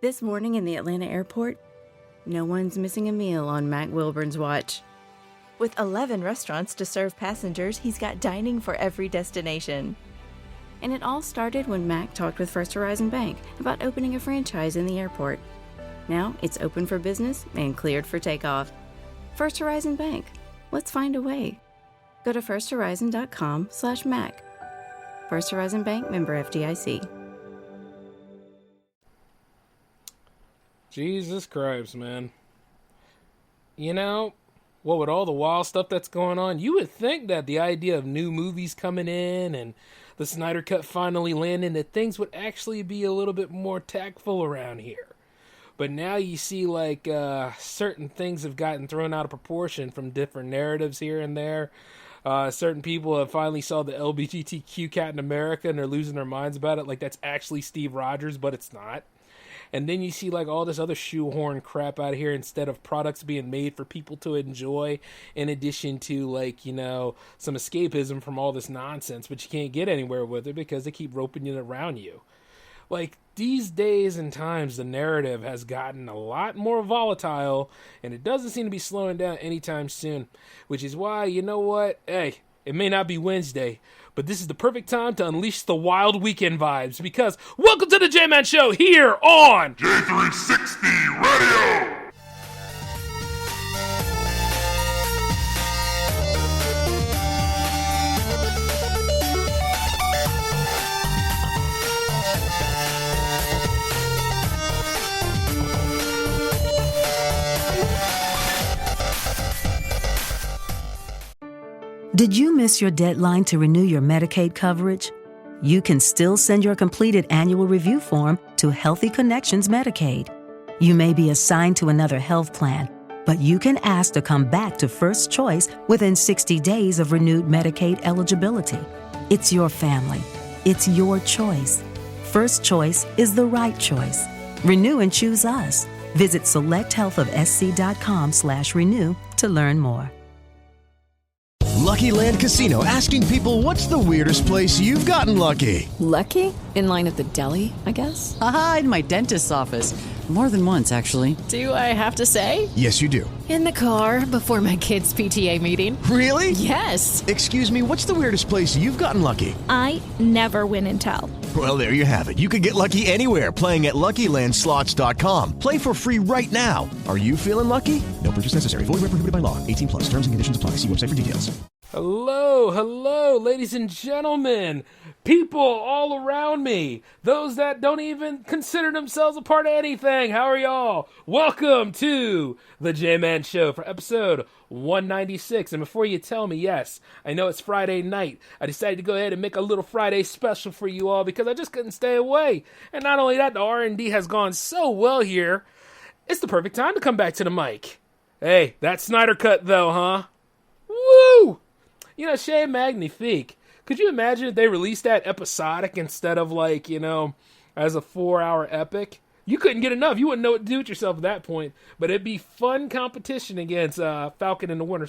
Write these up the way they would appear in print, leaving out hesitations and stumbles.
This morning in the Atlanta airport, no one's missing a meal on Mac Wilburn's watch. With 11 restaurants to serve passengers, he's got dining for every destination. And it all started when Mac talked with First Horizon Bank about opening a franchise in the airport. Now it's open for business and cleared for takeoff. First Horizon Bank. Let's find a way. Go to firsthorizon.com/Mac. First Horizon Bank, member FDIC. Jesus Christ, man. You know, what with all the wild stuff that's going on, you would think that the idea of new movies coming in and the Snyder Cut finally landing, that things would actually be a little bit more tactful around here. But now you see, like, certain things have gotten thrown out of proportion from different narratives here and there. Certain people have finally saw the LGBTQ Captain America and they're losing their minds about it, like that's actually Steve Rogers, but it's not. And then you see like all this other shoehorn crap out here instead of products being made for people to enjoy, in addition to like, you know, some escapism from all this nonsense, but you can't get anywhere with it because they keep roping it around you. Like, these days and times, the narrative has gotten a lot more volatile, and it doesn't seem to be slowing down anytime soon, which is why, you know what? Hey, it may not be Wednesday, but this is the perfect time to unleash the wild weekend vibes, because welcome to the J-Man Show here on J360 Radio! Did you miss your deadline to renew your Medicaid coverage? You can still send your completed annual review form to Healthy Connections Medicaid. You may be assigned to another health plan, but you can ask to come back to First Choice within 60 days of renewed Medicaid eligibility. It's your family. It's your choice. First Choice is the right choice. Renew and choose us. Visit selecthealthofsc.com/renew to learn more. Lucky Land Casino, asking people, what's the weirdest place you've gotten lucky? Lucky? In line at the deli, I guess? Aha, in my dentist's office. More than once, actually. Do I have to say? Yes, you do. In the car before my kids' PTA meeting. Really? Yes. Excuse me, what's the weirdest place you've gotten lucky? I never win and tell. Well, there you have it. You can get lucky anywhere, playing at LuckyLandSlots.com. Play for free right now. Are you feeling lucky? No purchase necessary. Void where prohibited by law. 18+. Terms and conditions apply. See website for details. Hello, ladies and gentlemen, people all around me, those that don't even consider themselves a part of anything. How are y'all? Welcome to the J-Man Show for episode 196. And before you tell me, yes, I know it's Friday night. I decided to go ahead and make a little Friday special for you all because I just couldn't stay away. And not only that, the R&D has gone so well here, it's the perfect time to come back to the mic. Hey, that Snyder Cut though, huh? Woo! You know, Chez Magnifique. Could you imagine if they released that episodic instead of, like, you know, as a 4-hour epic? You couldn't get enough. You wouldn't know what to do with yourself at that point. But it'd be fun competition against Falcon and the Winter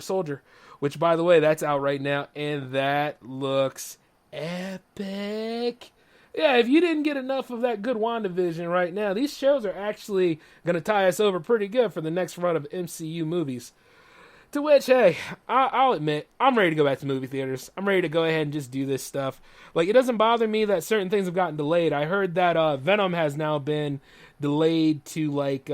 Soldier. Which, by the way, that's out right now. And that looks epic. Yeah, if you didn't get enough of that good WandaVision right now, these shows are actually going to tie us over pretty good for the next run of MCU movies. To which, hey, I'll admit, I'm ready to go back to movie theaters. I'm ready to go ahead and just do this stuff. Like, it doesn't bother me that certain things have gotten delayed. I heard that Venom has now been delayed to, like,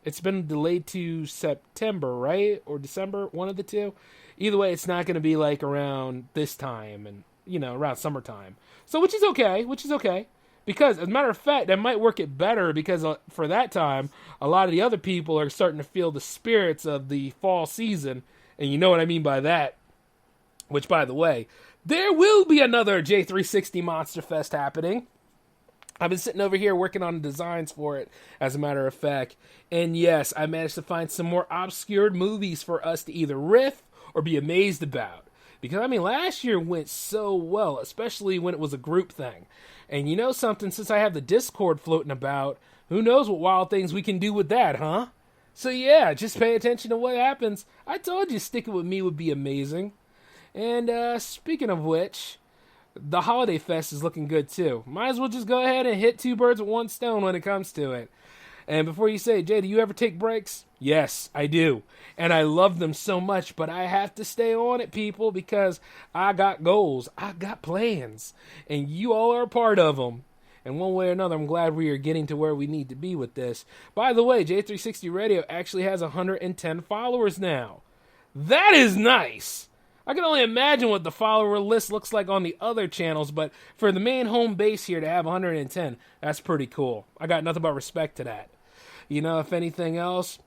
it's been delayed to September, right? Or December, one of the two. Either way, it's not going to be, like, around this time and, you know, around summertime. So, which is okay. Because, as a matter of fact, that might work it better because for that time, a lot of the other people are starting to feel the spirits of the fall season. And you know what I mean by that. Which, by the way, there will be another J360 Monster Fest happening. I've been sitting over here working on the designs for it, as a matter of fact. And yes, I managed to find some more obscured movies for us to either riff or be amazed about. Because, I mean, last year went so well, especially when it was a group thing. And you know something, since I have the Discord floating about, who knows what wild things we can do with that, huh? So yeah, just pay attention to what happens. I told you sticking with me would be amazing. And speaking of which, the Holiday Fest is looking good too. Might as well just go ahead and hit two birds with one stone when it comes to it. And before you say, Jay, do you ever take breaks? Yes, I do. And I love them so much, but I have to stay on it, people, because I got goals. I got plans. And you all are a part of them. And one way or another, I'm glad we are getting to where we need to be with this. By the way, J360 Radio actually has 110 followers now. That is nice. I can only imagine what the follower list looks like on the other channels, but for the main home base here to have 110, that's pretty cool. I got nothing but respect to that. You know, if anything else,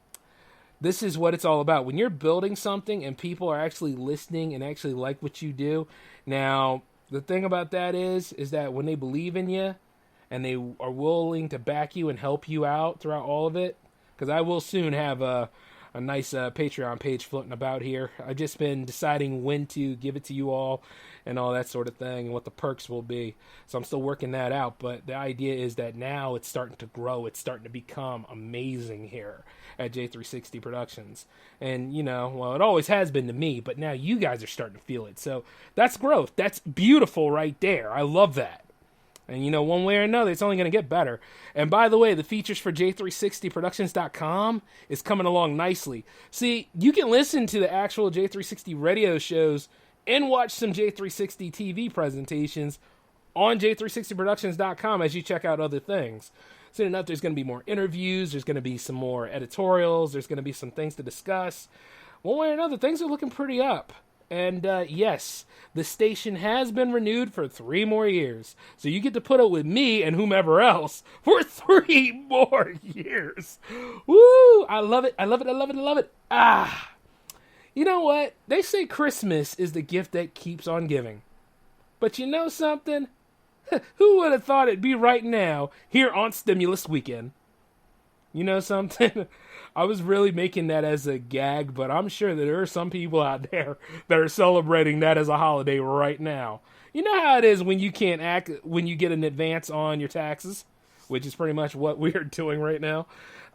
this is what it's all about. When you're building something and people are actually listening and actually like what you do. Now, the thing about that is that when they believe in you and they are willing to back you and help you out throughout all of it, because I will soon have a nice Patreon page floating about here. I've just been deciding when to give it to you all and all that sort of thing and what the perks will be. So I'm still working that out, but the idea is that now it's starting to grow. It's starting to become amazing here at J360 Productions. And, you know, well, it always has been to me, but now you guys are starting to feel it. So that's growth. That's beautiful right there. I love that. And, you know, one way or another, it's only going to get better. And by the way, the features for J360Productions.com is coming along nicely. See, you can listen to the actual J360 radio shows and watch some J360 TV presentations on J360Productions.com as you check out other things. Soon enough, there's going to be more interviews. There's going to be some more editorials. There's going to be some things to discuss. One way or another, things are looking pretty up. And yes, the station has been renewed for 3 more years. So you get to put up with me and whomever else for 3 more years. Woo! I love it. I love it. I love it. I love it. Ah! You know what? They say Christmas is the gift that keeps on giving. But you know something? Who would have thought it'd be right now here on Stimulus Weekend? You know something? I was really making that as a gag, but I'm sure that there are some people out there that are celebrating that as a holiday right now. You know how it is when you can't act, when you get an advance on your taxes, which is pretty much what we are doing right now.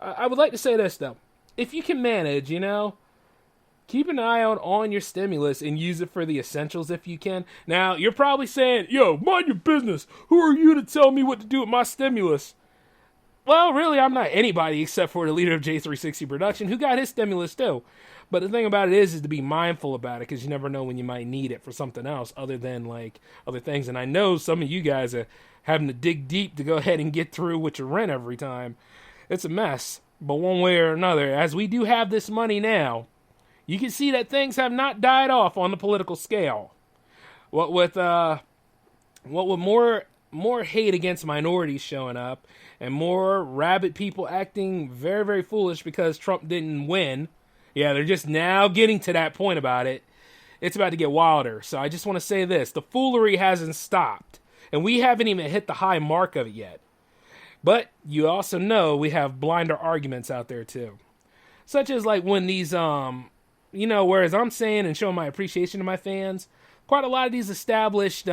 I would like to say this, though. If you can manage, you know, keep an eye out on your stimulus and use it for the essentials if you can. Now, you're probably saying, yo, mind your business. Who are you to tell me what to do with my stimulus? Well, really, I'm not anybody except for the leader of J360 Production, who got his stimulus too. But the thing about it is to be mindful about it, because you never know when you might need it for something else other than, like, other things. And I know some of you guys are having to dig deep to go ahead and get through with your rent every time. It's a mess. But one way or another, as we do have this money now, you can see that things have not died off on the political scale. What with more hate against minorities showing up, and more rabid people acting very, very foolish because Trump didn't win. Yeah, they're just now getting to that point about it. It's about to get wilder. So I just want to say this. The foolery hasn't stopped. And we haven't even hit the high mark of it yet. But you also know we have blinder arguments out there too. Such as like when these, you know, whereas I'm saying and showing my appreciation to my fans, quite a lot of these established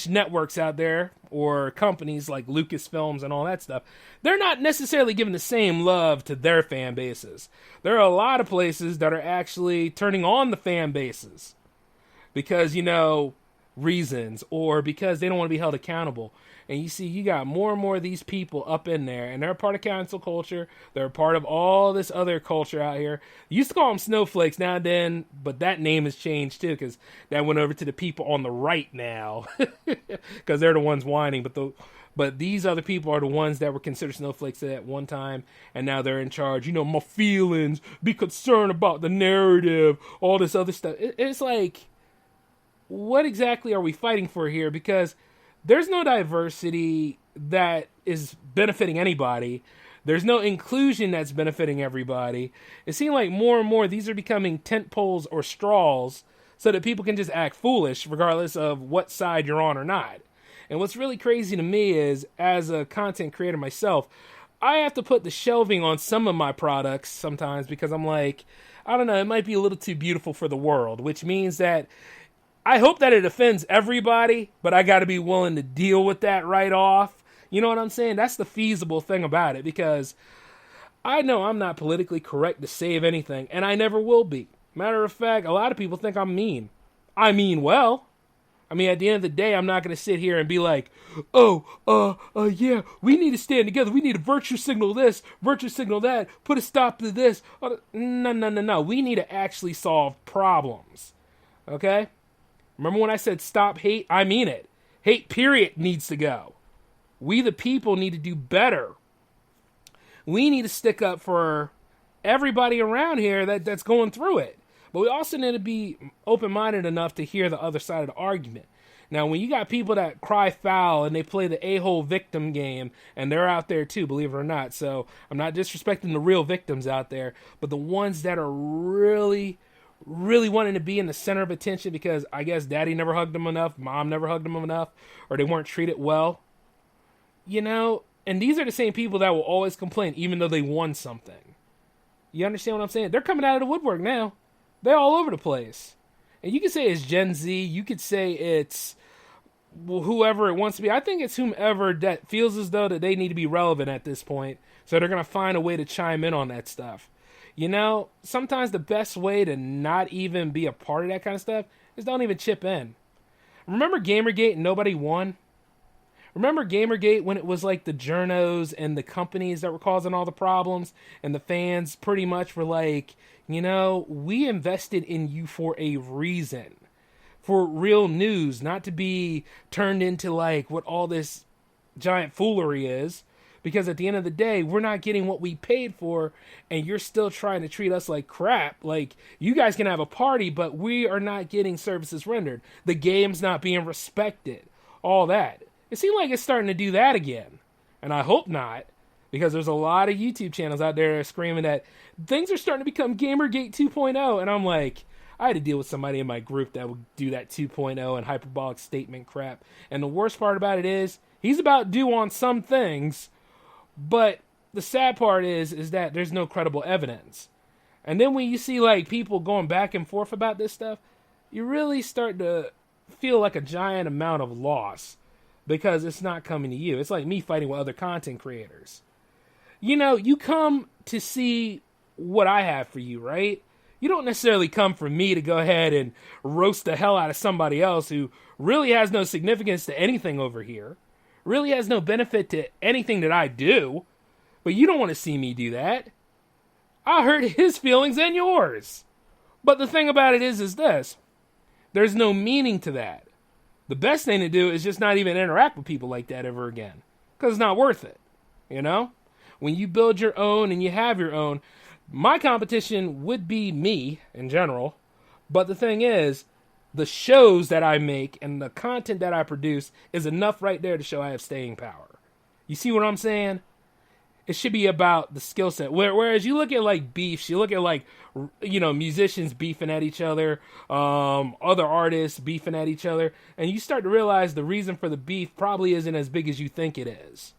networks out there, or companies like Lucasfilms and all that stuff, they're not necessarily giving the same love to their fan bases. There are a lot of places that are actually turning on the fan bases because, you know, reasons, or because they don't want to be held accountable. And you see, you got more and more of these people up in there, and they're a part of cancel culture. They're a part of all this other culture out here. You used to call them snowflakes now and then, but that name has changed too, because that went over to the people on the right now, because they're the ones whining. But these other people are the ones that were considered snowflakes at one time, and now they're in charge. You know, my feelings, be concerned about the narrative, all this other stuff. It's like, what exactly are we fighting for here? Because there's no diversity that is benefiting anybody. There's no inclusion that's benefiting everybody. It seems like more and more these are becoming tent poles or straws so that people can just act foolish regardless of what side you're on or not. And what's really crazy to me is, as a content creator myself, I have to put the shelving on some of my products sometimes because I'm like, I don't know, it might be a little too beautiful for the world, which means that I hope that it offends everybody, but I got to be willing to deal with that right off. You know what I'm saying? That's the feasible thing about it, because I know I'm not politically correct to save anything, and I never will be. Matter of fact, a lot of people think I'm mean. I mean well, I mean, at the end of the day, I'm not going to sit here and be like, yeah, we need to stand together. We need to virtue signal this, virtue signal that, put a stop to this. No. We need to actually solve problems. Okay? Remember when I said stop hate? I mean it. Hate, period, needs to go. We, the people, need to do better. We need to stick up for everybody around here that's going through it. But we also need to be open-minded enough to hear the other side of the argument. Now, when you got people that cry foul and they play the a-hole victim game, and they're out there too, believe it or not. So I'm not disrespecting the real victims out there, but the ones that are really wanting to be in the center of attention because I guess daddy never hugged them enough, mom never hugged them enough, or they weren't treated well. You know, and these are the same people that will always complain even though they won something. You understand what I'm saying? They're coming out of the woodwork now. They're all over the place. And you could say it's Gen Z. You could say it's whoever it wants to be. I think it's whomever that feels as though that they need to be relevant at this point. So they're going to find a way to chime in on that stuff. You know, sometimes the best way to not even be a part of that kind of stuff is don't even chip in. Remember Gamergate and nobody won? Remember Gamergate when it was like the journos and the companies that were causing all the problems and the fans pretty much were like, you know, we invested in you for a reason. For real news, not to be turned into like what all this giant foolery is. Because at the end of the day, we're not getting what we paid for and you're still trying to treat us like crap. Like, you guys can have a party, but we are not getting services rendered. The game's not being respected. All that. It seems like it's starting to do that again. And I hope not, because there's a lot of YouTube channels out there screaming that things are starting to become Gamergate 2.0. And I'm like, I had to deal with somebody in my group that would do that 2.0 and hyperbolic statement crap. And the worst part about it is, he's about due on some things, but the sad part is that there's no credible evidence. And then when you see like people going back and forth about this stuff, you really start to feel like a giant amount of loss. Because it's not coming to you. It's like me fighting with other content creators. You know, you come to see what I have for you, right? You don't necessarily come for me to go ahead and roast the hell out of somebody else who really has no significance to anything over here. Really has no benefit to anything that I do. But you don't want to see me do that. I hurt his feelings and yours. But the thing about it is this. There's no meaning to that. The best thing to do is just not even interact with people like that ever again. Because it's not worth it. You know? When you build your own and you have your own, my competition would be me in general. But the thing is, the shows that I make and the content that I produce is enough right there to show I have staying power. You see what I'm saying? It should be about the skill set. Whereas you look at like beefs, you look at like, you know, musicians beefing at each other, other artists beefing at each other, and you start to realize the reason for the beef probably isn't as big as you think it is.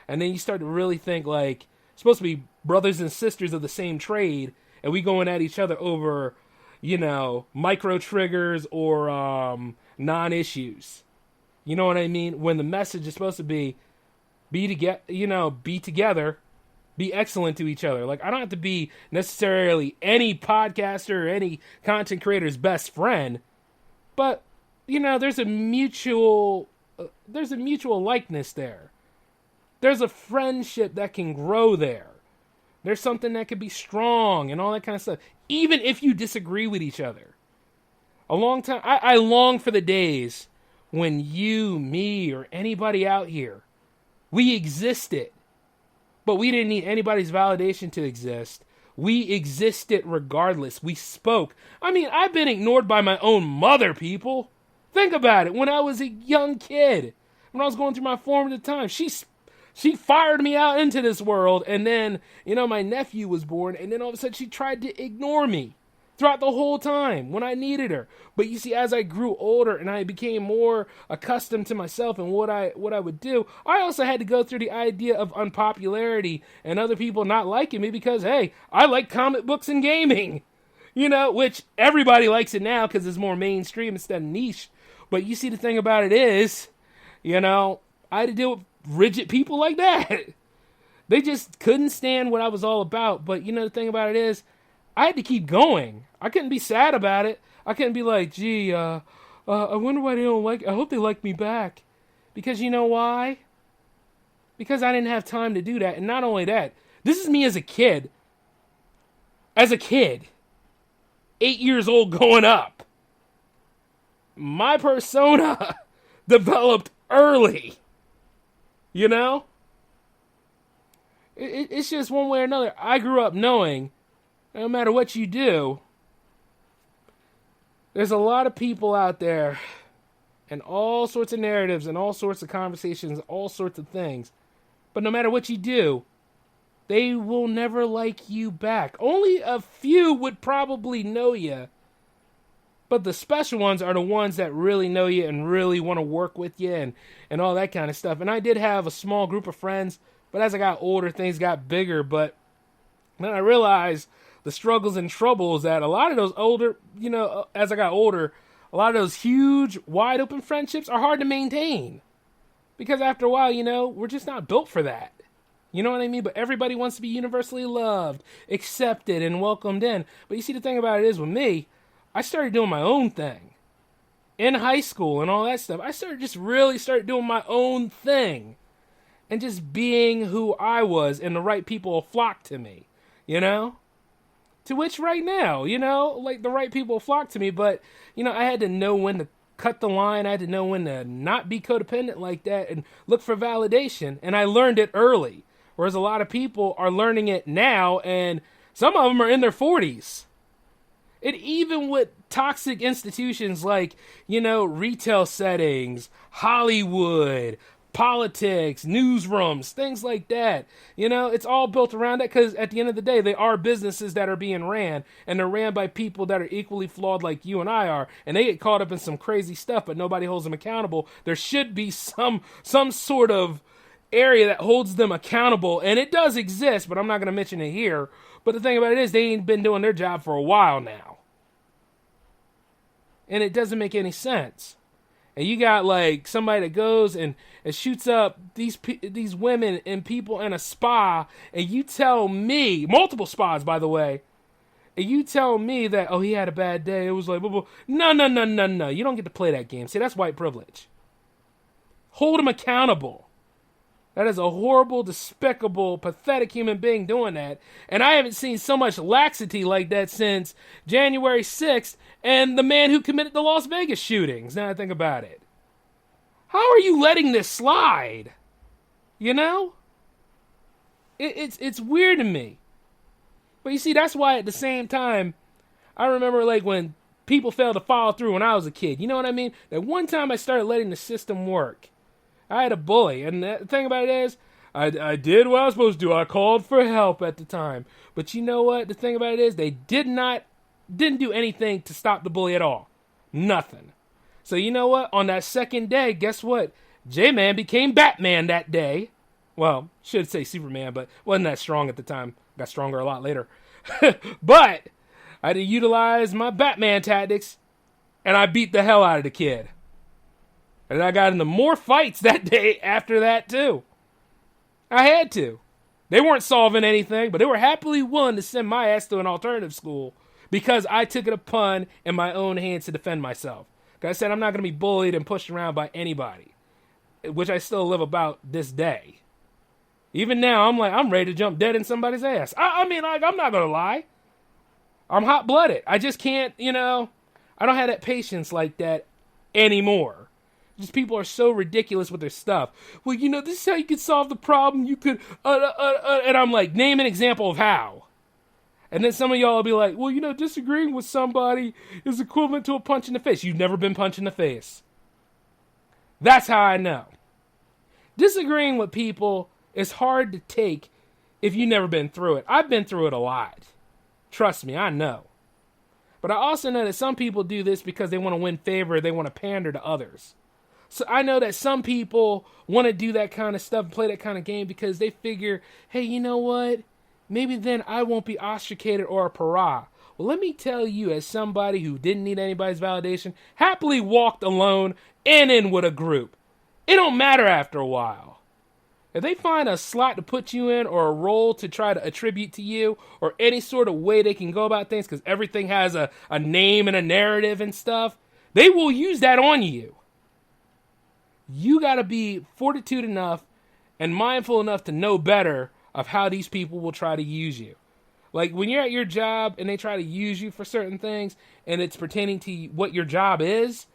And then you start to really think like, it's supposed to be brothers and sisters of the same trade, and we going at each other over, you know, micro triggers or non-issues. You know what I mean? When the message is supposed to be together, be excellent to each other. Like, I don't have to be necessarily any podcaster or any content creator's best friend, but, you know, there's a mutual likeness there. There's a friendship that can grow there. There's something that can be strong and all that kind of stuff, even if you disagree with each other. A long time, I long for the days when you, me, or anybody out here, we existed, but we didn't need anybody's validation to exist. We existed regardless. We spoke. I mean, I've been ignored by my own mother, people. Think about it. When I was a young kid, when I was going through my formative time, she fired me out into this world, and then, you know, my nephew was born, and then all of a sudden she tried to ignore me throughout the whole time when I needed her. But you see, as I grew older and I became more accustomed to myself and what I would do, I also had to go through the idea of unpopularity and other people not liking me because, hey, I like comic books and gaming, you know, which everybody likes it now because it's more mainstream instead of niche. But you see, the thing about it is, you know, I had to deal with rigid people like that. They just couldn't stand what I was all about. But, you know, the thing about it is, I had to keep going. I couldn't be sad about it. I couldn't be like, gee, I wonder why they don't like. I hope they like me back, because you know why? Because I didn't have time to do that, and not only that, this is me as a kid. As a kid, 8 years old, going up. My persona developed early. You know? It's just one way or another. I grew up knowing, no matter what you do, there's a lot of people out there and all sorts of narratives and all sorts of conversations, all sorts of things. But no matter what you do, they will never like you back. Only a few would probably know you. But the special ones are the ones that really know you and really want to work with you and all that kind of stuff. And I did have a small group of friends, but as I got older, things got bigger. But then I realized the struggles and troubles that a lot of those older, as I got older, a lot of those huge, wide open friendships are hard to maintain. Because after a while, we're just not built for that. You know what I mean? But everybody wants to be universally loved, accepted, and welcomed in. But you see, the thing about it is with me, I started doing my own thing. In high school and all that stuff, I started doing my own thing. And just being who I was, and the right people will flock to me, To which right now, the right people will flock to me, but, I had to know when to cut the line. I had to know when to not be codependent like that and look for validation. And I learned it early. Whereas a lot of people are learning it now, and some of them are in their 40s. And even with toxic institutions like, retail settings, Hollywood, politics, newsrooms, things like that. It's all built around that because at the end of the day, they are businesses that are being ran, and they're ran by people that are equally flawed like you and I are, and they get caught up in some crazy stuff, but nobody holds them accountable. There should be some sort of area that holds them accountable, and it does exist, but I'm not going to mention it here. But the thing about it is, they ain't been doing their job for a while now. And it doesn't make any sense. And you got somebody that goes and shoots up these women and people in a spa, and you tell me, multiple spas by the way, and you tell me that, oh, he had a bad day, it was blah, blah. No, you don't get to play that game. See, that's white privilege. Hold him accountable. That is a horrible, despicable, pathetic human being doing that. And I haven't seen so much laxity like that since January 6th and the man who committed the Las Vegas shootings. Now I think about it. How are you letting this slide? It's weird to me. But you see, that's why at the same time, I remember when people failed to follow through when I was a kid. You know what I mean? That one time I started letting the system work. I had a bully, and the thing about it is, I did what I was supposed to do. I called for help at the time. But you know what? The thing about it is, they didn't do anything to stop the bully at all. Nothing. So you know what? On that second day, guess what? J-Man became Batman that day. Well, should say Superman, but wasn't that strong at the time. Got stronger a lot later. But I had to utilize my Batman tactics, and I beat the hell out of the kid. And I got into more fights that day after that, too. I had to. They weren't solving anything, but they were happily willing to send my ass to an alternative school because I took it upon in my own hands to defend myself. Because I said I'm not going to be bullied and pushed around by anybody, which I still live about this day. Even now, I'm ready to jump dead in somebody's ass. I'm not going to lie. I'm hot-blooded. I just can't, I don't have that patience like that anymore. Just people are so ridiculous with their stuff. Well, this is how you could solve the problem. You could, and I'm like, name an example of how. And then some of y'all will be like, well, disagreeing with somebody is equivalent to a punch in the face. You've never been punched in the face. That's how I know. Disagreeing with people is hard to take if you've never been through it. I've been through it a lot. Trust me, I know. But I also know that some people do this because they want to win favor, they want to pander to others. So I know that some people want to do that kind of stuff, play that kind of game because they figure, hey, you know what? Maybe then I won't be ostracated or a pariah. Well, let me tell you, as somebody who didn't need anybody's validation, happily walked alone and in with a group. It don't matter after a while. If they find a slot to put you in or a role to try to attribute to you or any sort of way they can go about things because everything has a name and a narrative and stuff, They will use that on you. You got to be fortitude enough and mindful enough to know better of how these people will try to use you. Like when you're at your job and they try to use you for certain things and it's pertaining to what your job is,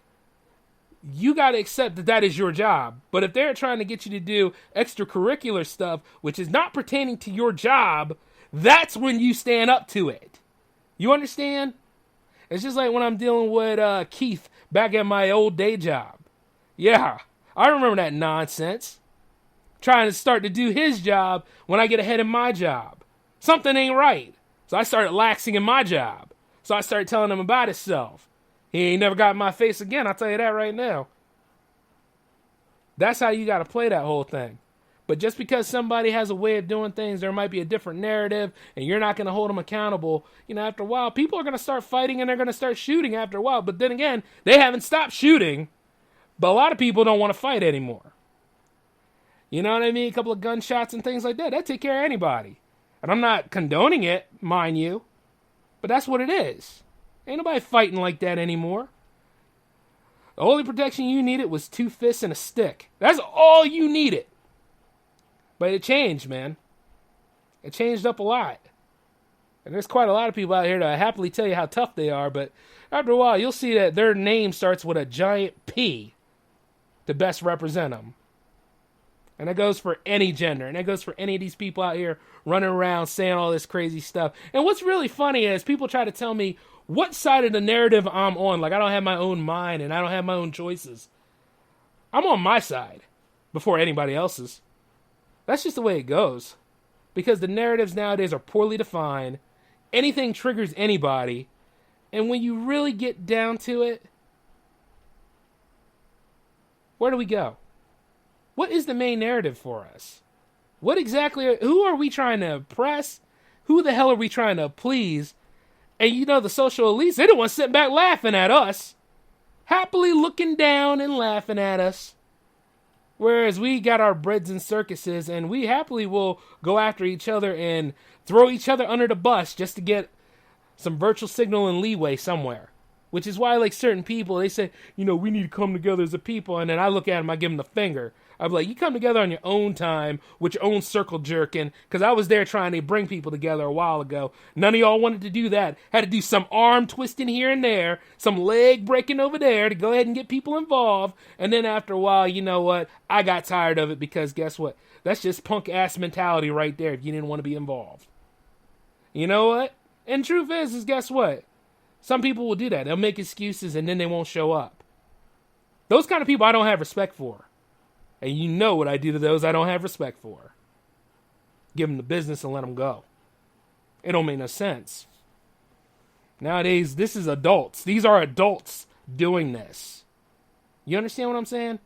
you got to accept that that is your job. But if they're trying to get you to do extracurricular stuff, which is not pertaining to your job, that's when you stand up to it. You understand? It's just like when I'm dealing with Keith back at my old day job. Yeah, I remember that nonsense. Trying to start to do his job when I get ahead in my job. Something ain't right. So I started laxing in my job. So I started telling him about himself. He ain't never got in my face again, I'll tell you that right now. That's how you got to play that whole thing. But just because somebody has a way of doing things, there might be a different narrative, and you're not going to hold them accountable. After a while, people are going to start fighting, and they're going to start shooting after a while. But then again, they haven't stopped shooting, but a lot of people don't want to fight anymore. You know what I mean? A couple of gunshots and things like that, that take care of anybody. And I'm not condoning it, mind you, but that's what it is. Ain't nobody fighting like that anymore. The only protection you needed was 2 fists and a stick. That's all you needed. But it changed, man. It changed up a lot. And there's quite a lot of people out here that happily tell you how tough they are, but after a while, you'll see that their name starts with a giant P to best represent them. And that goes for any gender. And that goes for any of these people out here running around saying all this crazy stuff. And what's really funny is people try to tell me what side of the narrative I'm on. Like I don't have my own mind and I don't have my own choices. I'm on my side before anybody else's. That's just the way it goes. Because the narratives nowadays are poorly defined. Anything triggers anybody. And when you really get down to it, where do we go? What is the main narrative for us? What exactly, who are we trying to impress? Who the hell are we trying to please? And the social elites, they're the ones sitting back laughing at us. Happily looking down and laughing at us. Whereas we got our breads and circuses and we happily will go after each other and throw each other under the bus just to get some virtual signal and leeway somewhere. Which is why like certain people, they say, we need to come together as a people. And then I look at them, I give them the finger. I'm like, you come together on your own time with your own circle jerking. Because I was there trying to bring people together a while ago. None of y'all wanted to do that. Had to do some arm twisting here and there. Some leg breaking over there to go ahead and get people involved. And then after a while, you know what? I got tired of it because guess what? That's just punk ass mentality right there if you didn't want to be involved. You know what? And truth is guess what? Some people will do that. They'll make excuses and then they won't show up. Those kind of people I don't have respect for. And you know what I do to those I don't have respect for. Give them the business and let them go. It don't make no sense. Nowadays, this is adults. These are adults doing this. You understand what I'm saying?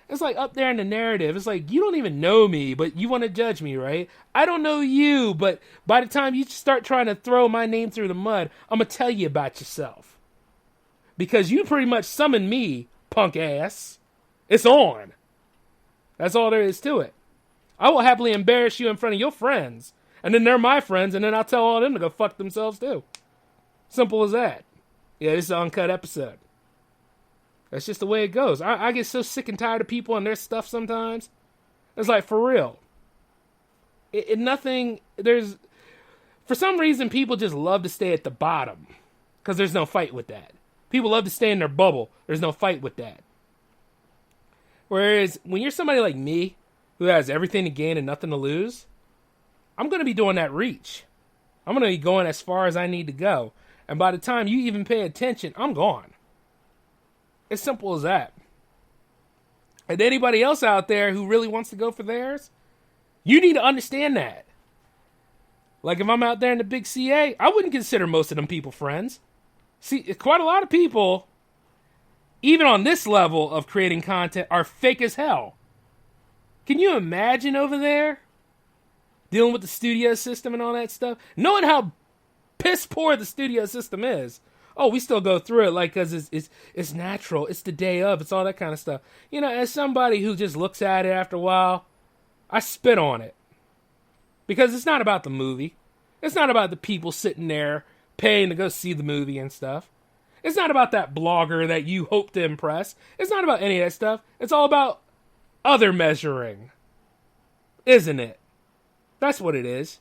It's like up there in the narrative. It's like, you don't even know me, but you want to judge me, right? I don't know you, but by the time you start trying to throw my name through the mud, I'm going to tell you about yourself. Because you pretty much summoned me, punk ass. It's on. That's all there is to it. I will happily embarrass you in front of your friends. And then they're my friends, and then I'll tell all of them to go fuck themselves too. Simple as that. Yeah, this is an uncut episode. That's just the way it goes. I get so sick and tired of people and their stuff sometimes. It's like, for real. For some reason, people just love to stay at the bottom. Because there's no fight with that. People love to stay in their bubble. There's no fight with that. Whereas, when you're somebody like me, who has everything to gain and nothing to lose, I'm going to be doing that reach. I'm going to be going as far as I need to go. And by the time you even pay attention, I'm gone. It's simple as that. And anybody else out there who really wants to go for theirs, you need to understand that. Like if I'm out there in the big CA, I wouldn't consider most of them people friends. See, quite a lot of people, even on this level of creating content, are fake as hell. Can you imagine over there? Dealing with the studio system and all that stuff? Knowing how piss poor the studio system is. Oh, we still go through it like because it's natural. It's the day of. It's all that kind of stuff. As somebody who just looks at it after a while, I spit on it. Because it's not about the movie. It's not about the people sitting there paying to go see the movie and stuff. It's not about that blogger that you hope to impress. It's not about any of that stuff. It's all about other measuring. Isn't it? That's what it is.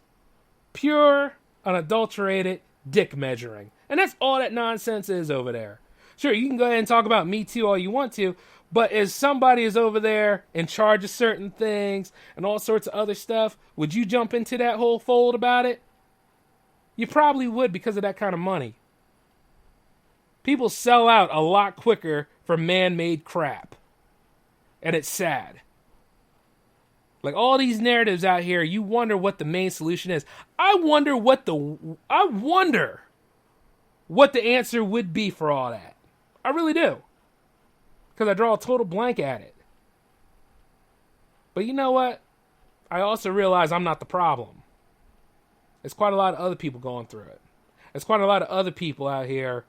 Pure, unadulterated dick measuring. And that's all that nonsense is over there. Sure, you can go ahead and talk about Me Too all you want to, but as somebody is over there in charge of certain things and all sorts of other stuff, would you jump into that whole fold about it? You probably would because of that kind of money. People sell out a lot quicker for man-made crap. And it's sad. Like all these narratives out here, you wonder what the main solution is. I wonder what the answer would be for all that. I really do. Because I draw a total blank at it. But you know what? I also realize I'm not the problem. There's quite a lot of other people going through it. There's quite a lot of other people out here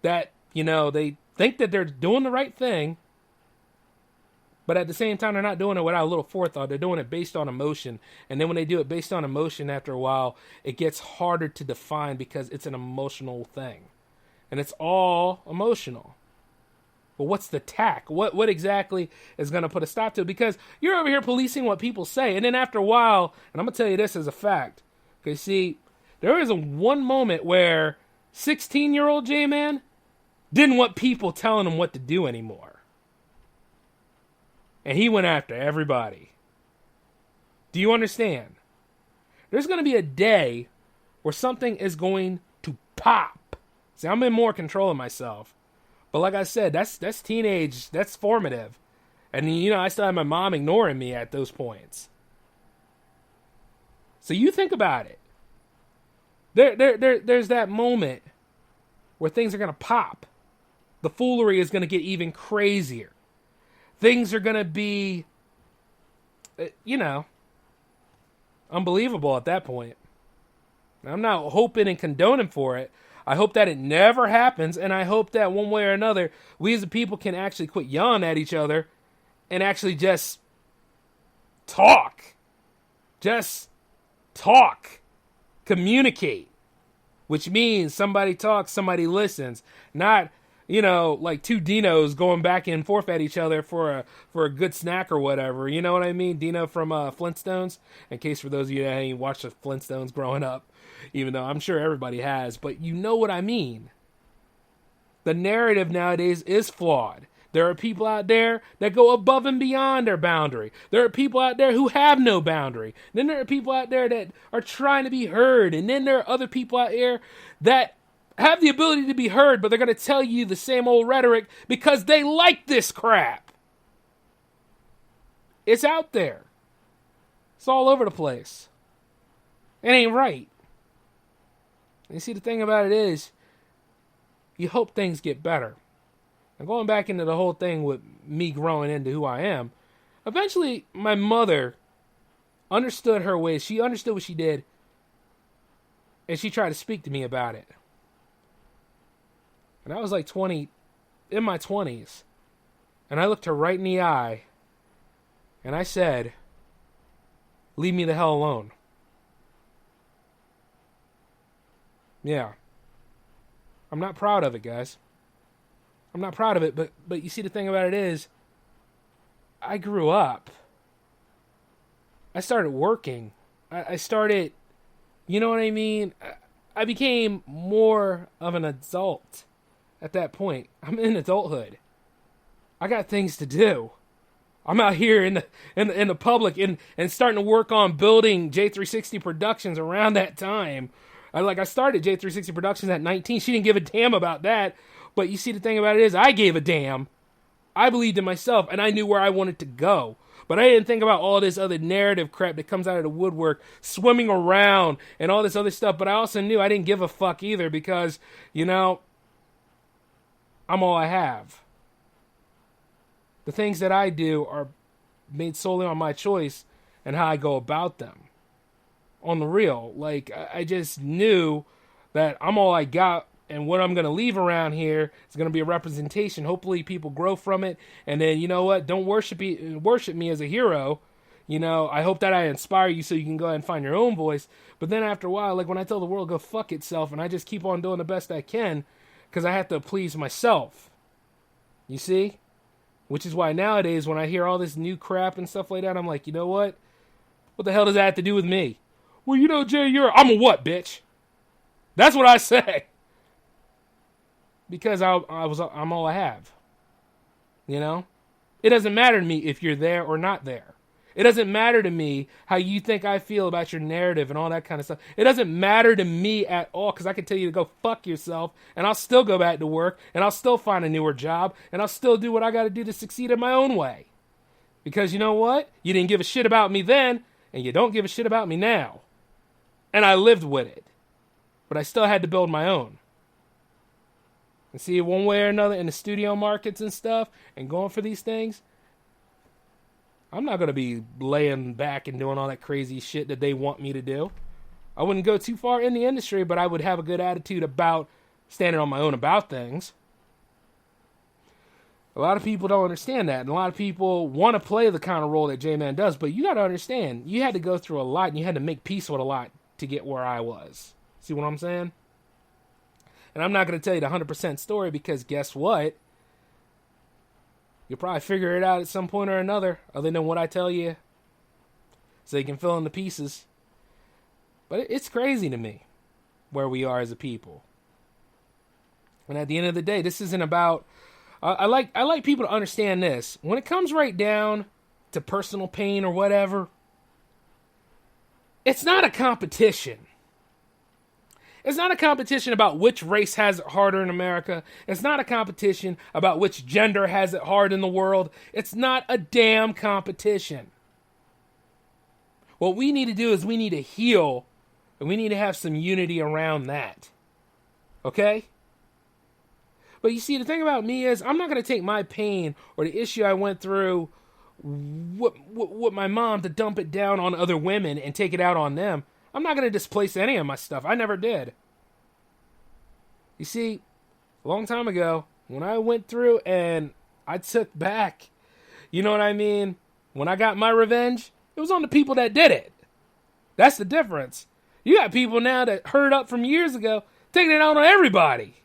that, they think that they're doing the right thing, but at the same time, they're not doing it without a little forethought. They're doing it based on emotion. And then when they do it based on emotion, after a while, it gets harder to define because it's an emotional thing. And it's all emotional. But what's the tack? What exactly is going to put a stop to it? Because you're over here policing what people say. And then after a while, and I'm going to tell you this as a fact. Okay, see, there is one moment where 16-year-old J-Man didn't want people telling him what to do anymore. And he went after everybody. Do you understand? There's going to be a day where something is going to pop. See, I'm in more control of myself. But like I said, that's teenage, that's formative. And, I still have my mom ignoring me at those points. So you think about it. There's that moment where things are going to pop. The foolery is going to get even crazier. Things are going to be, unbelievable at that point. I'm not hoping and condoning for it. I hope that it never happens, and I hope that one way or another, we as a people can actually quit yelling at each other and actually just talk. Just talk. Communicate. Which means somebody talks, somebody listens. Not, like two Dinos going back and forth at each other for a good snack or whatever. You know what I mean? Dino from Flintstones. In case for those of you that ain't watched the Flintstones growing up. Even though I'm sure everybody has. But you know what I mean. The narrative nowadays is flawed. There are people out there that go above and beyond their boundary. There are people out there who have no boundary. Then there are people out there that are trying to be heard. And then there are other people out here that have the ability to be heard, but they're going to tell you the same old rhetoric because they like this crap. It's out there. It's all over the place. It ain't right. And you see, the thing about it is, you hope things get better. And going back into the whole thing with me growing into who I am, eventually my mother understood her ways. She understood what she did, and she tried to speak to me about it. And I was like 20, in my 20s, and I looked her right in the eye, and I said, "Leave me the hell alone." Yeah. I'm not proud of it, guys. I'm not proud of it, but you see, the thing about it is, I grew up. I started working. I started, you know what I mean? I became more of an adult at that point. I'm in adulthood. I got things to do. I'm out here in the public and starting to work on building J360 Productions around that time. I started J360 Productions at 19. She didn't give a damn about that. But you see, the thing about it is, I gave a damn. I believed in myself, and I knew where I wanted to go. But I didn't think about all this other narrative crap that comes out of the woodwork, swimming around, and all this other stuff. But I also knew I didn't give a fuck either because, I'm all I have. The things that I do are made solely on my choice and how I go about them. On the real. I just knew that I'm all I got. And what I'm going to leave around here is going to be a representation. Hopefully people grow from it. And then, you know what? Don't worship me as a hero. I hope that I inspire you so you can go ahead and find your own voice. But then after a while, when I tell the world go fuck itself and I just keep on doing the best I can, because I have to please myself. You see? Which is why nowadays when I hear all this new crap and stuff like that, I'm like, you know what? What the hell does that have to do with me? Well, you know, Jay, I'm a what, bitch? That's what I say. Because I'm all I have. You know? It doesn't matter to me if you're there or not there. It doesn't matter to me how you think I feel about your narrative and all that kind of stuff. It doesn't matter to me at all, because I can tell you to go fuck yourself, and I'll still go back to work, and I'll still find a newer job, and I'll still do what I got to do to succeed in my own way. Because you know what? You didn't give a shit about me then, and you don't give a shit about me now. And I lived with it. But I still had to build my own. And see, one way or another in the studio markets and stuff, and going for these things, I'm not going to be laying back and doing all that crazy shit that they want me to do. I wouldn't go too far in the industry, but I would have a good attitude about standing on my own about things. A lot of people don't understand that, and a lot of people want to play the kind of role that J-Man does, but you got to understand, you had to go through a lot, and you had to make peace with a lot to get where I was. See what I'm saying? And I'm not going to tell you the 100% story, because guess what? You'll probably figure it out at some point or another, other than what I tell you, so you can fill in the pieces. But it's crazy to me where we are as a people. And at the end of the day, this isn't about... I like people to understand this. When it comes right down to personal pain or whatever, it's not a competition. It's not a competition about which race has it harder in America. It's not a competition about which gender has it hard in the world. It's not a damn competition. What we need to do is we need to heal, and we need to have some unity around that. Okay? But you see, the thing about me is I'm not going to take my pain or the issue I went through with my mom to dump it down on other women and take it out on them. I'm not going to displace any of my stuff. I never did. You see, a long time ago, when I went through and I took back, you know what I mean? When I got my revenge, it was on the people that did it. That's the difference. You got people now that heard up from years ago, taking it out on everybody.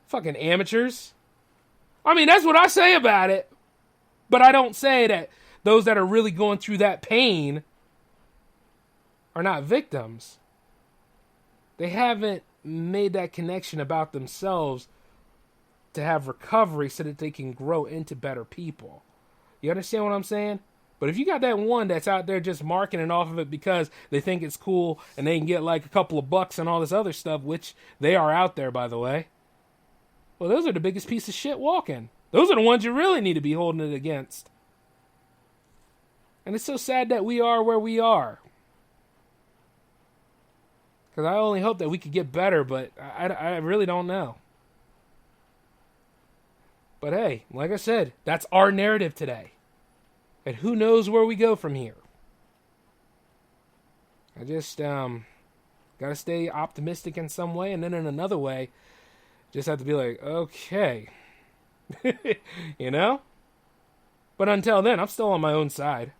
Fucking amateurs. I mean, that's what I say about it. But I don't say that those that are really going through that pain are not victims. They haven't made that connection about themselves to have recovery so that they can grow into better people. You understand what I'm saying? But if you got that one that's out there just marking it off of it because they think it's cool and they can get like a couple of bucks and all this other stuff, which they are out there, by the way. Well, those are the biggest piece of shit walking. Those are the ones you really need to be holding it against. And it's so sad that we are where we are. Because I only hope that we could get better, but I really don't know. But hey, like I said, that's our narrative today. And who knows where we go from here. I just got to stay optimistic in some way, and then in another way, just have to be like, okay. You know? But until then, I'm still on my own side.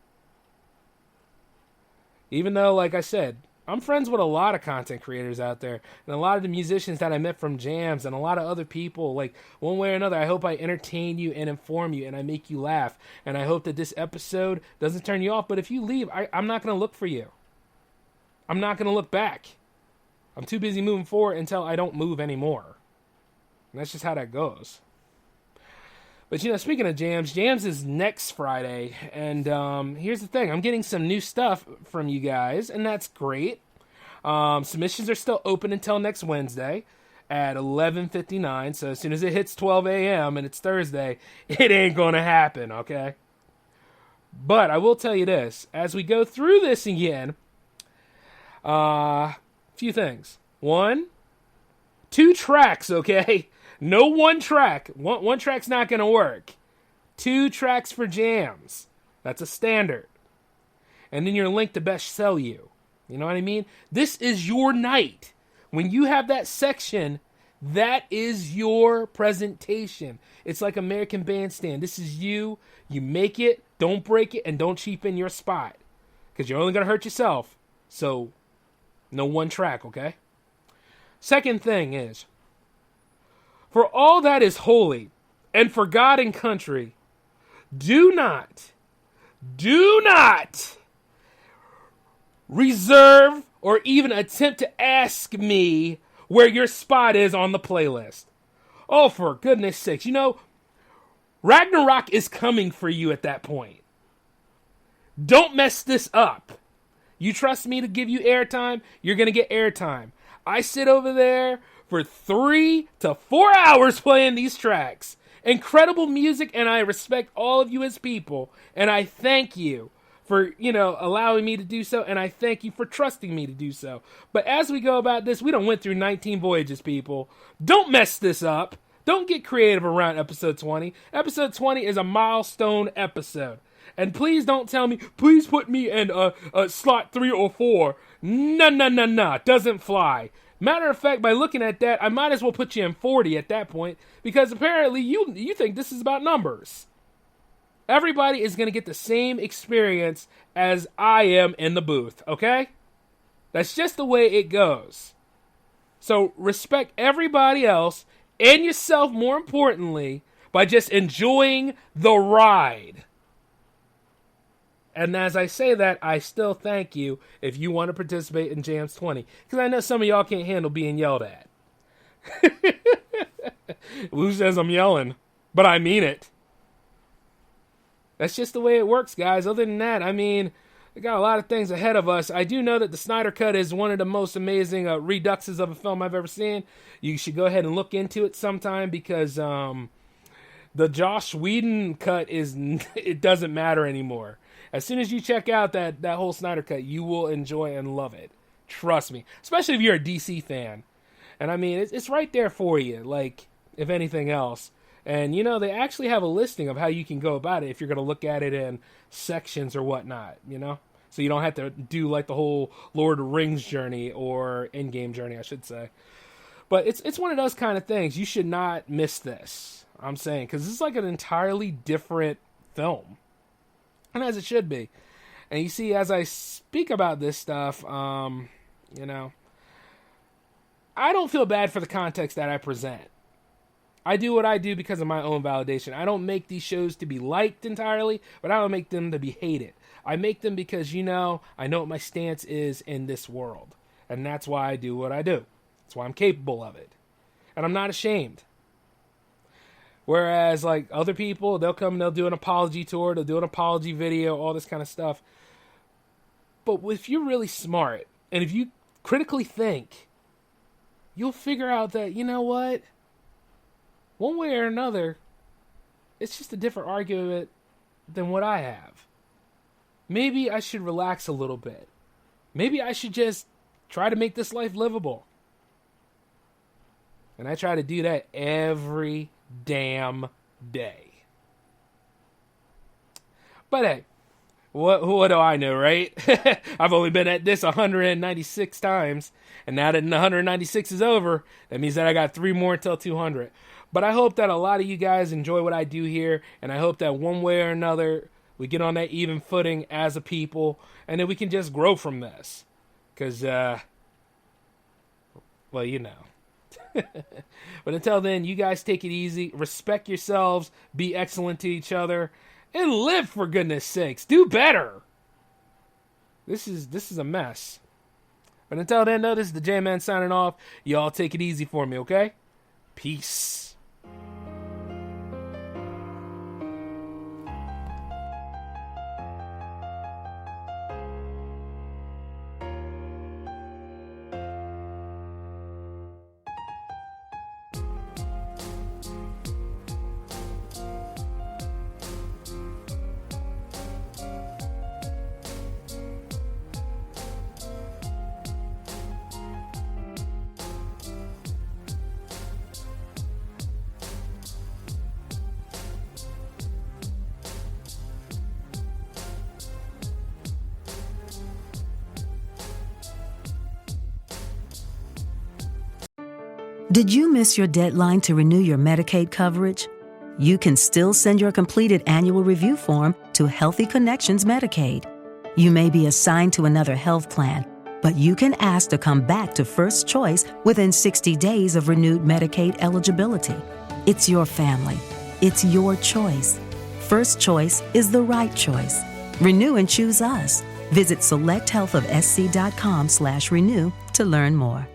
Even though, like I said, I'm friends with a lot of content creators out there, and a lot of the musicians that I met from jams, and a lot of other people, like, one way or another, I hope I entertain you and inform you, and I make you laugh, and I hope that this episode doesn't turn you off, but if you leave, I'm not going to look for you. I'm not going to look back. I'm too busy moving forward until I don't move anymore. And that's just how that goes. But, you know, speaking of jams is next Friday, and here's the thing. I'm getting some new stuff from you guys, and that's great. Submissions are still open until next Wednesday at 11:59, so as soon as it hits 12 a.m. and it's Thursday, it ain't going to happen, okay? But I will tell you this. As we go through this again, few things. 1, 2 tracks, okay? No one track. One track's not going to work. 2 tracks for jams. That's a standard. And then your link to best sell you. You know what I mean? This is your night. When you have that section, that is your presentation. It's like American Bandstand. This is you. You make it, don't break it, and don't cheapen your spot. Because you're only going to hurt yourself. So, no one track, okay? Second thing is, For all that is holy, and for God and country, do not reserve or even attempt to ask me where your spot is on the playlist. Oh, for goodness sakes. You know, Ragnarok is coming for you at that point. Don't mess this up. You trust me to give you airtime, you're going to get airtime. I sit over there for 3 to 4 hours playing these tracks. Incredible music, and I respect all of you as people. And I thank you for, allowing me to do so, and I thank you for trusting me to do so. But as we go about this, we done went through 19 voyages, people. Don't mess this up. Don't get creative around episode 20. Episode 20 is a milestone episode. And please don't tell me, please put me in slot 3 or 4. No. Doesn't fly. Matter of fact, by looking at that, I might as well put you in 40 at that point, because apparently you think this is about numbers. Everybody is going to get the same experience as I am in the booth, okay? That's just the way it goes. So respect everybody else, and yourself more importantly, by just enjoying the ride. And as I say that, I still thank you if you want to participate in Jams 20. Because I know some of y'all can't handle being yelled at. Lou says I'm yelling, but I mean it. That's just the way it works, guys. Other than that, I mean, we got a lot of things ahead of us. I do know that the Snyder Cut is one of the most amazing reduxes of a film I've ever seen. You should go ahead and look into it sometime, because the Joss Whedon cut it doesn't matter anymore. As soon as you check out that whole Snyder Cut, you will enjoy and love it. Trust me. Especially if you're a DC fan. And I mean, it's right there for you, like, if anything else. And, they actually have a listing of how you can go about it if you're going to look at it in sections or whatnot, So you don't have to do, like, the whole Lord of the Rings journey, or Endgame journey, I should say. But it's one of those kind of things. You should not miss this, I'm saying, because this is like an entirely different film. And as it should be. And you see, as I speak about this stuff, I don't feel bad for the context that I present. I do what I do because of my own validation. I don't make these shows to be liked entirely, but I don't make them to be hated. I make them because, I know what my stance is in this world. And that's why I do what I do. That's why I'm capable of it. And I'm not ashamed. Whereas, like, other people, they'll come and they'll do an apology tour, they'll do an apology video, all this kind of stuff. But if you're really smart, and if you critically think, you'll figure out that, you know what? One way or another, it's just a different argument than what I have. Maybe I should relax a little bit. Maybe I should just try to make this life livable. And I try to do that every damn day. But hey, what do I know, right? I've only been at this 196 times, and now that 196 is over, that means that I got 3 more until 200. But I hope that a lot of you guys enjoy what I do here, and I hope that one way or another we get on that even footing as a people, and then we can just grow from this. Because, well, But until then, you guys take it easy, respect yourselves, be excellent to each other, and live, for goodness sakes. Do better. This is a mess. But until then, though, this is the J-Man signing off. Y'all take it easy for me, okay? Peace. Did you miss your deadline to renew your Medicaid coverage? You can still send your completed annual review form to Healthy Connections Medicaid. You may be assigned to another health plan, But you can ask to come back to First Choice within 60 days of renewed Medicaid eligibility. It's your family. It's your choice. First Choice is the right choice. Renew and choose us. Visit selecthealthofsc.com/renew to learn more.